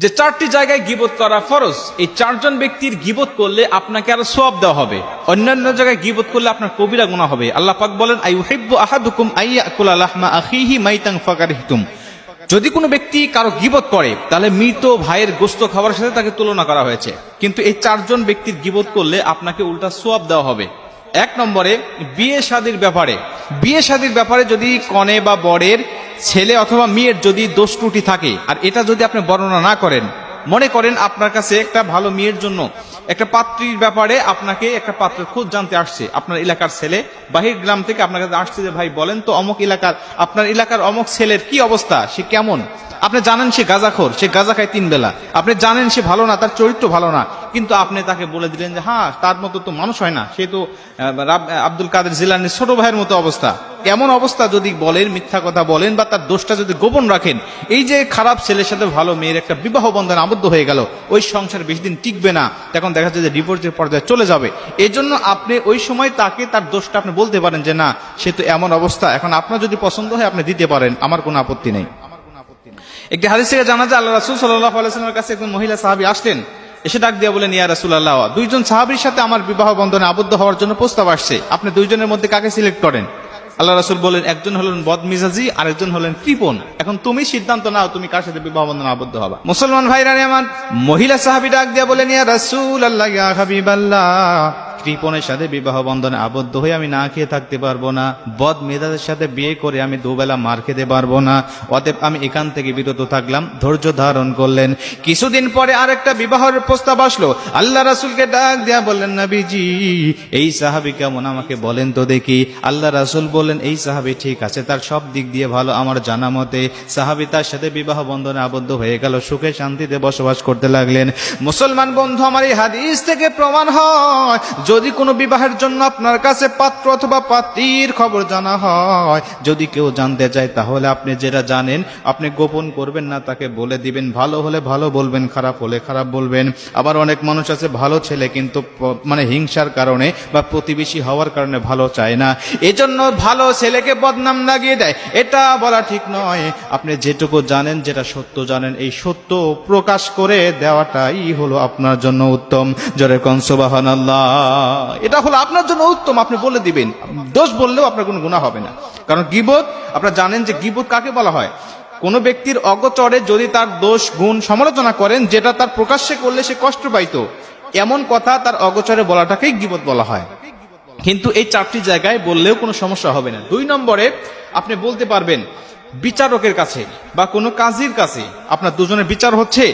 যে চারটি জায়গায় গীবত করা ফরজ, এই চারজন ব্যক্তির গীবত করলে আপনাকে আরো সওয়াব দেওয়া হবে। অন্যান্য জায়গায় গীবত করলে আপনার কবিরা গুনাহ হবে। আল্লাহ পাক বলেন, আইয়ুহিব্বু আহাদুকুম আইয়াকুলা লাহমা আখিহি মাইতান ফাকারিহতুম। যদি কোনো ব্যক্তি কারো গীবত করে তাহলে মৃত ভাইয়ের গোশত খাওয়ার সাথে তাকে তুলনা করা হয়েছে। কিন্তু এই চারজন ব্যক্তির গীবত করলে আপনাকে উল্টা সওয়াব দেওয়া হবে। এক নম্বরে বিয়ে শাদীর ব্যাপারে যদি কনে বা বরের ছেলে অথবা মেয়ের যদি দোষ ত্রুটি থাকে, আর এটা যদি আপনি বর্ণনা না করেন, মনে করেন আপনার কাছে একটা ভালো মেয়ের জন্য একটা পাত্রীর ব্যাপারে আপনাকে একটা পাত্রের খোঁজ জানতে আসছে, আপনার এলাকার ছেলে বাহির গ্রাম থেকে আপনার কাছে আসছে যে ভাই বলেন তো আপনার এলাকার অমুক ছেলের কি অবস্থা, সে কেমন। আপনি জানেন সে গাঁজাখোর, সে গাঁজা খায় 3 বেলা, আপনি জানেন সে ভালো না, তার চরিত্র ভালো না, কিন্তু আপনি তাকে বলে দিলেন যে হ্যাঁ তার মতো তো মানুষ হয় না, সে তো আব্দুল কাদের জিলানীর ছোট ভাইয়ের মতো অবস্থা। এমন অবস্থা যদি বলেন, মিথ্যা কথা বলেন বা তার দোষটা যদি গোপন রাখেন, এই যে খারাপ ছেলের সাথে ভালো মেয়ের একটা বিবাহ বন্ধনে আবদ্ধ হয়ে গেল, ওই সংসার বেশি দিন টিকবে না, তখন দেখা যায় যে ডিভোর্সের পর্যায়ে চলে যাবে। এই জন্য আপনি ওই সময় তাকে তার দোষটা আপনি বলতে পারেন যে না সে তো এমন অবস্থা, এখন আপনার যদি পছন্দ হয় আপনি দিতে পারেন, আমার কোনো আপত্তি নেই। একটি হাদিস থেকে জানা যায় আল্লাহ রাসূল সাল্লাল্লাহু আলাইহি ওয়াসাল্লামের কাছে একজন মহিলা সাহাবী আসলেন, এসে ডাক দিয়ে বলেন, ইয়া রাসূলুল্লাহ, 2 জন সাহাবীর সাথে আমার বিবাহ বন্ধনে আবদ্ধ হওয়ার জন্য প্রস্তাব আসছে, আপনি 2 জনের মধ্যে কাকে সিলেক্ট করেন? আল্লাহ রাসূল বলেন, একজন হলেন বদমিজাজি আর একজন হলেন কৃপণ, এখন তুমি সিদ্ধান্ত নাও তুমি কার সাথে বিবাহ বন্ধনে আবদ্ধ হবা। মুসলমান ভাইরা আমার, মহিলা সাহাবী ডাক দিয়ে বলেন, ইয়া রাসূলুল্লাহ, ইয়া হাবিবাল্লাহ, কৃপণের সাথে বিবাহ বন্ধনে আবদ্ধ হয়ে আমি না খেয়ে থাকতে পারবো না, বদ মেজাজের সাথে বিয়ে করে আমি 2 বেলা মার খেতে পারবো না, অতএব আমি এখান থেকে বিরত থাকলাম। ধৈর্য ধারণ করলেন। কিছুদিন পরে আরেকটা বিবাহের প্রস্তাব আসলো। আল্লাহ রাসূলকে ডাক দিয়া বললেন, নবীজি এই সাহাবী কেমন আমাকে বলেন তো দেখি। আল্লাহ রাসূল বললেন, এই সাহাবী ঠিক আছে, তার সব দিক দিয়ে ভালো, আমার জানা মতে। সাহাবী তার সাথে বিবাহ বন্ধনে আবদ্ধ হয়ে গেল, সুখে শান্তিতে বসবাস করতে লাগলেন। মুসলমান বন্ধু আমার, এই হাদিস থেকে প্রমাণ হয় যদি কোনো বিবাহের জন্য আপনার কাছে পাত্র অথবা পাত্রীর খবর জানা হয়, যদি কেউ জানতে চায় তাহলে আপনি যেটা জানেন আপনি গোপন করবেন না, তাকে বলে দিবেন। ভালো হলে ভালো বলবেন, খারাপ হলে খারাপ বলবেন। আবার অনেক মানুষ আছে ভালো ছেলে কিন্তু মানে হিংসার কারণে বা প্রতিবেশী হওয়ার কারণে ভালো চায় না, এজন্য ভালো ছেলেকে বদনাম লাগিয়ে দেয়, এটা বলা ঠিক নয়। আপনি যেটুকু জানেন, যেটা সত্য জানেন, এই সত্য প্রকাশ করে দেওয়াটাই হলো আপনার জন্য উত্তম। জোরে কোন সুবহানাল্লাহ। এটা হলো আপনার জন্য উত্তম, আপনি বলে দিবেন, দোষ বললেও আপনার কোনো গুনাহ হবে না। কারণ গীবত, আপনারা জানেন যে গীবত কাকে বলা হয়? কোন ব্যক্তির অগোচরে যদি তার দোষ গুণ সমালোচনা করেন, যেটা তার প্রকাশ্যে করলে সে কষ্ট পাইতো, এমন কথা তার অগোচরে বলাটাকেই গীবত বলা হয়। কিন্তু এই 4টি জায়গায় বললেও কোনো সমস্যা হবে না। 2 নম্বরে আপনি বলতে পারবেন বিচারকের কাছে বা কোনো কাজীর কাছে, আপনার দুজনের বিচার হচ্ছে,